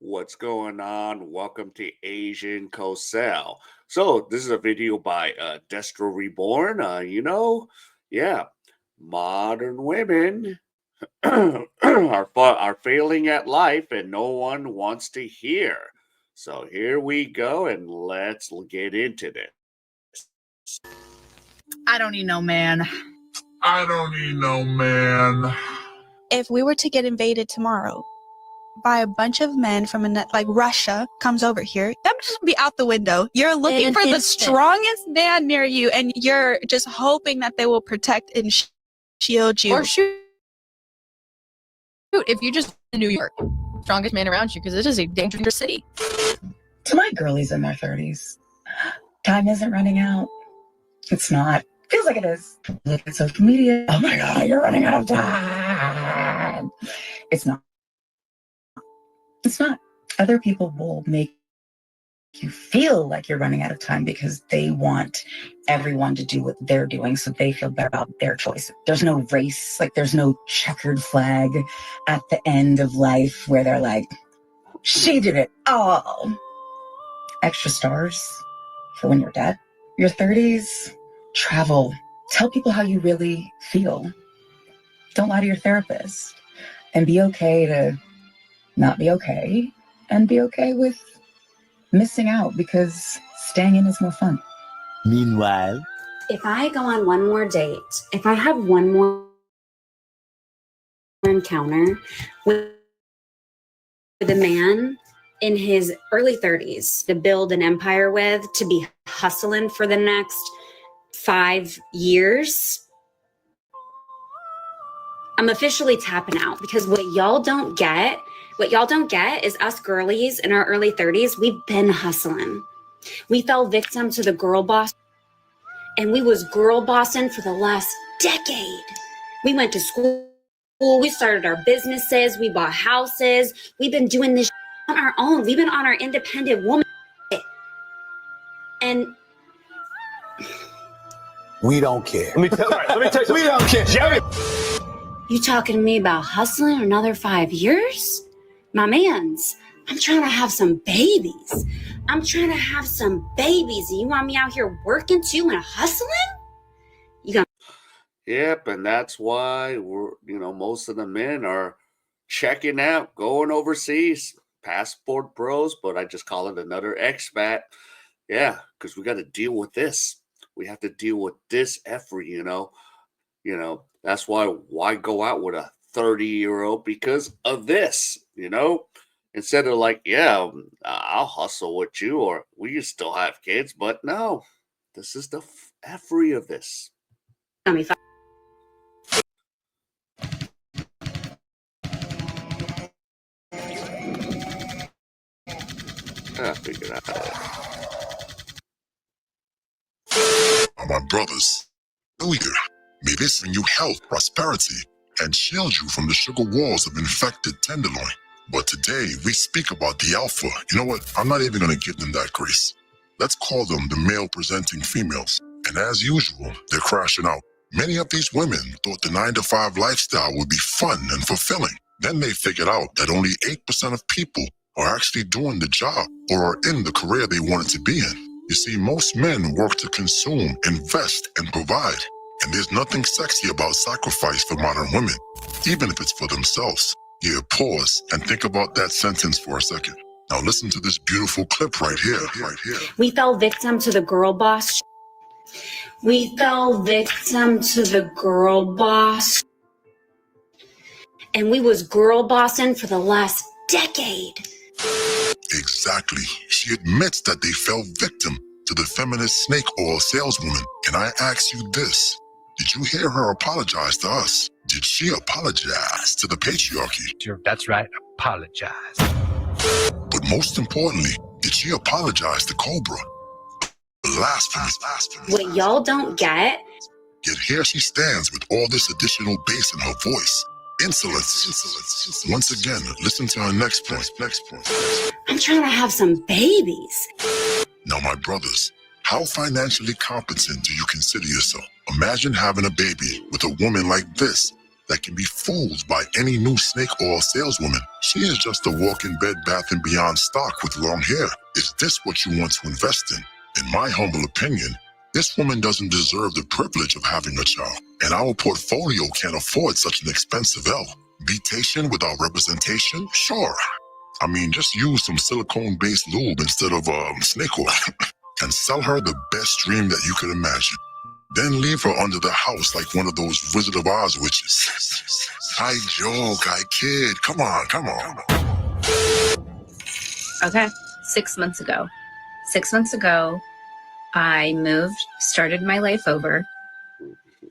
What's going on? Welcome to Asian Cosell. So this is a video by Destro Reborn. Yeah, modern women are failing at life, and no one wants to hear. So here we go, and let's get into this. I don't need no man. I don't need no man. If we were to get invaded tomorrow by a bunch of men from like Russia comes over here, that would just be out the window. You're looking for the strongest man near you, and you're just hoping that they will protect and shield you. Or shoot if you just in New York. Strongest man around you, because this is a dangerous city. To my girlies in their 30s, time isn't running out. It's not. Feels like it is. Look at social media. Oh my God, you're running out of time. It's not. It's not. Other people will make you feel like you're running out of time because they want everyone to do what they're doing so they feel better about their choice. There's no race, like there's no checkered flag at the end of life where they're like, she did it all. Extra stars for when you're dead. Your 30s, travel. Tell people how you really feel. Don't lie to your therapist. And be okay to not be okay. And be okay with missing out because staying in is more fun. Meanwhile, if I go on one more date, if I have one more encounter with a man in his early 30s to build an empire with, to be hustling for the next 5 years, I'm officially tapping out, because what y'all don't get is us girlies in our early 30s, we've been hustling. We fell victim to the girl boss, and we was girl bossing for the last decade. We went to school, we started our businesses, we bought houses, we've been doing this on our own. We've been on our independent woman. And we don't care. Let me tell you, we don't care. Jerry. You talking to me about hustling another 5 years? My mans, I'm trying to have some babies. And you want me out here working too and hustling? Yep, and that's why most of the men are checking out, going overseas. Passport bros, but I just call it another expat. Yeah, because we got to deal with this. We have to deal with this efforty, That's why go out with a 30-year-old, because of this, Instead of like, yeah, I'll hustle with you, or we still have kids, but no, this is the effery of this. I figured out. My brothers, New Year, may this bring you health, prosperity, and shield you from the sugar walls of infected tenderloin. But today, we speak about the alpha. You know what? I'm not even going to give them that grace. Let's call them the male-presenting females. And as usual, they're crashing out. Many of these women thought the 9-to-5 lifestyle would be fun and fulfilling. Then they figured out that only 8% of people are actually doing the job or are in the career they wanted to be in. You see, most men work to consume, invest, and provide. And there's nothing sexy about sacrifice for modern women, even if it's for themselves. Yeah, pause and think about that sentence for a second. Now listen to this beautiful clip right here. We fell victim to the girl boss. And we was girl bossing for the last decade. Exactly. She admits that they fell victim to the feminist snake oil saleswoman. And I ask you this, did you hear her apologize to us? Did she apologize to the patriarchy? That's right, apologize. But most importantly, did she apologize to Cobra? Blasphemy. What y'all don't get. Yet here she stands with all this additional bass in her voice. Insolence. Once again, listen to her next point. I'm trying to have some babies. Now, my brothers, how financially competent do you consider yourself? Imagine having a baby with a woman like this. that can be fooled by any new snake oil saleswoman. She is just a walking Bed Bath & Beyond stock with long hair. Is this what you want to invest in? In my humble opinion, this woman doesn't deserve the privilege of having a child, and our portfolio can't afford such an expensive L. Betation without representation? Sure. I mean, just use some silicone-based lube instead of snake oil and sell her the best dream that you could imagine. Then leave her under the house like one of those Wizard of Oz witches. I joke, I kid. Come on, come on. Okay, 6 months ago. 6 months ago, I moved, started my life over.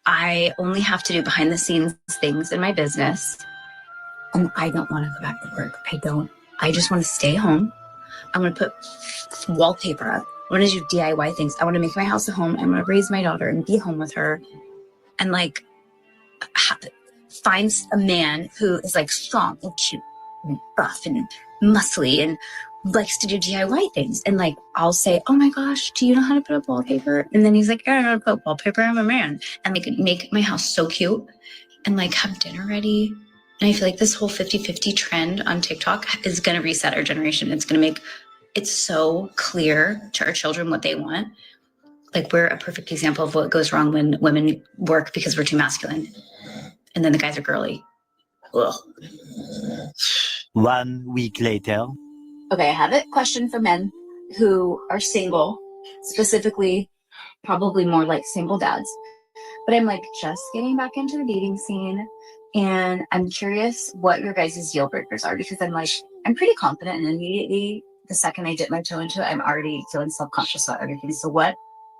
I only have to do behind the scenes things in my business. And I don't want to go back to work. I don't. I just want to stay home. I want to put wallpaper up. I want to do DIY things. I want to make my house a home. I want to raise my daughter and be home with her. And like, find a man who is like strong and cute and buff and muscly and likes to do DIY things. And like, I'll say, oh my gosh, do you know how to put up wallpaper? And then he's like, yeah, I know how to put wallpaper. I'm a man. And like, make my house so cute and like have dinner ready. And I feel like this whole 50-50 trend on TikTok is going to reset our generation. It's going to make it so clear to our children what they want. Like, we're a perfect example of what goes wrong when women work because we're too masculine. And then the guys are girly. Ugh. 1 week later. Okay, I have a question for men who are single, specifically, probably more like single dads. But I'm like just getting back into the dating scene. And I'm curious what your guys' deal breakers are, because I'm like, I'm pretty confident, and immediately the second I dip my toe into it, I'm already feeling self-conscious about everything. So what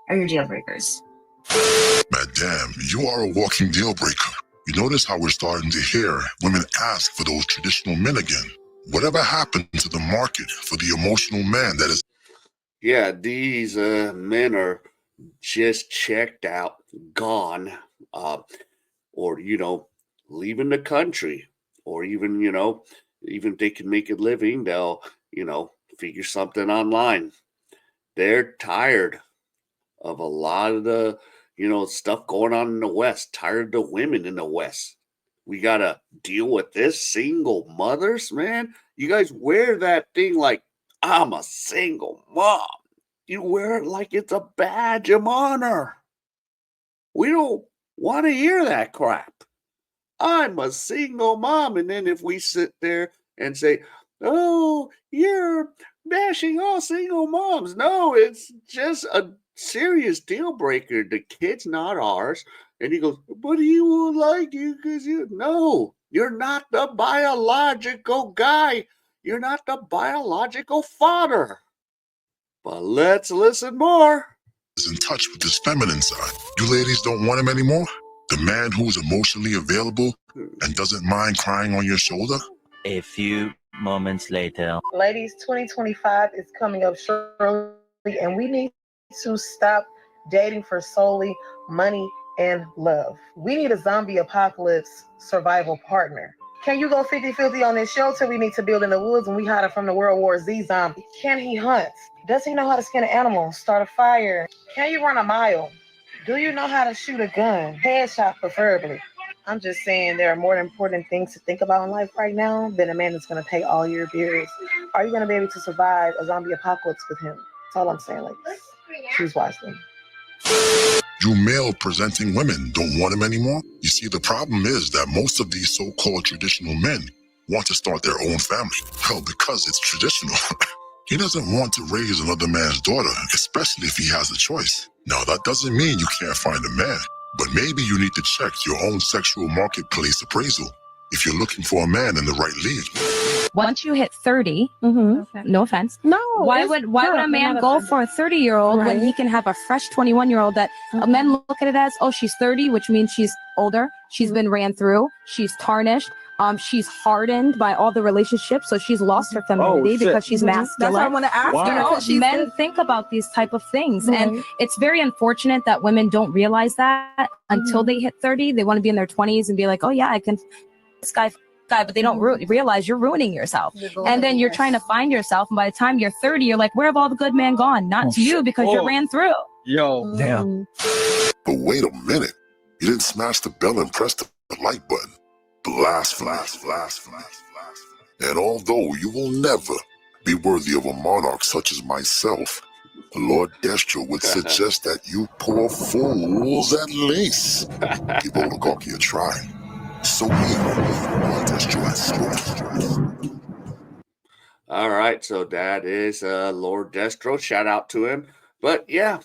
are your deal breakers? Madam, you are a walking deal breaker. You notice how we're starting to hear women ask for those traditional men again. Whatever happened to the market for the emotional man that is... Yeah, these men are just checked out, gone, or, leaving the country, or even, even if they can make a living, they'll, figure something online. They're tired of a lot of the, stuff going on in the West, tired of the women in the West. We got to deal with this. Single mothers, man. You guys wear that thing like, I'm a single mom. You wear it like it's a badge of honor. We don't want to hear that crap. I'm a single mom. And then if we sit there and say, oh, you're bashing all single moms. No, it's just a serious deal breaker. The kid's not ours. And he goes, but he will like you because no, you're not the biological guy. You're not the biological father. But let's listen more. ...is in touch with his feminine side. You ladies don't want him anymore? The man who's emotionally available and doesn't mind crying on your shoulder? A few moments later. Ladies, 2025 is coming up shortly, and we need to stop dating for solely money and love. We need a zombie apocalypse survival partner. Can you go 50-50 on this shelter we need to build in the woods when we hide it from the World War Z zombie? Can he hunt? Does he know how to skin an animal, start a fire? Can you run a mile? Do you know how to shoot a gun? Headshot preferably. I'm just saying there are more important things to think about in life right now than a man that's going to pay all your bills. Are you going to be able to survive a zombie apocalypse with him? That's all I'm saying. Like, choose wisely. You male-presenting women don't want him anymore? You see, the problem is that most of these so-called traditional men want to start their own family. Well, because it's traditional. He doesn't want to raise another man's daughter, especially if he has a choice. Now, that doesn't mean you can't find a man, but maybe you need to check your own sexual marketplace appraisal if you're looking for a man in the right league. Once you hit 30, no offense. No. Why would a man go for a 30-year-old when he can have a fresh 21-year-old that men look at it as, oh, she's 30, which means she's older. She's been ran through. She's tarnished. She's hardened by all the relationships, so she's lost her femininity because she's masculine. That's what I want to ask. Wow. Men think about these type of things, and it's very unfortunate that women don't realize that until they hit 30. They want to be in their 20s and be like, oh yeah, I can this guy, but they don't realize you're ruining yourself. And then you're trying to find yourself, and by the time you're 30, you're like, where have all the good men gone? Not to you, because you ran through. Yo, damn. But wait a minute. You didn't smash the bell and press the like button. blasphemy. And although you will never be worthy of a monarch such as myself, Lord Destro would suggest that you poor fools at least give oligarchy a try. So Lord Destro has spoken. All right, so that is Lord Destro. Shout out to him. But yeah,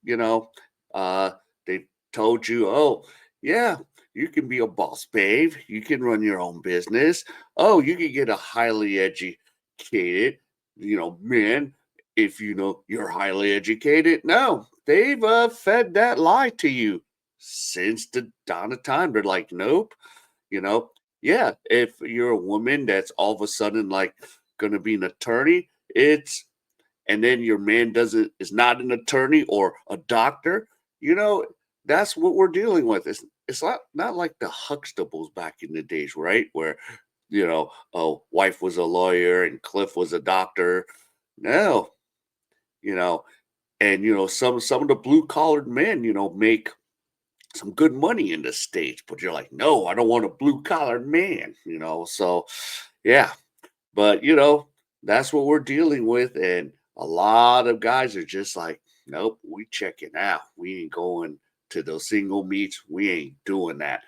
you know, they told you, oh, yeah, you can be a boss, babe. You can run your own business. Oh, you can get a highly educated, man, if you're highly educated. No, they've fed that lie to you since the dawn of time. They're like, nope, you know, yeah, if you're a woman that's all of a sudden like going to be an attorney, it's and then your man doesn't is not an attorney or a doctor, you know, that's what we're dealing with. It's not like the Huxtables back in the days, right? Where, a wife was a lawyer and Cliff was a doctor. No, you know, and some of the blue collared men, make some good money in the States, but you're like, no, I don't want a blue collared man, So yeah, but that's what we're dealing with. And a lot of guys are just like, nope, we checking out. We ain't going to those single meets. We ain't doing that.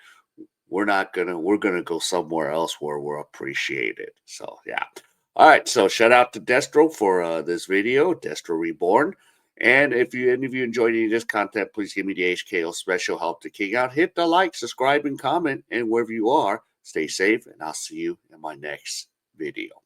We're gonna go somewhere else where we're appreciated. So yeah. All right. So shout out to Destro for this video, Destro Reborn. And if any of you enjoyed any of this content, please give me the HKO special help to king out. Hit the like, subscribe, and comment. And wherever you are, stay safe. And I'll see you in my next video.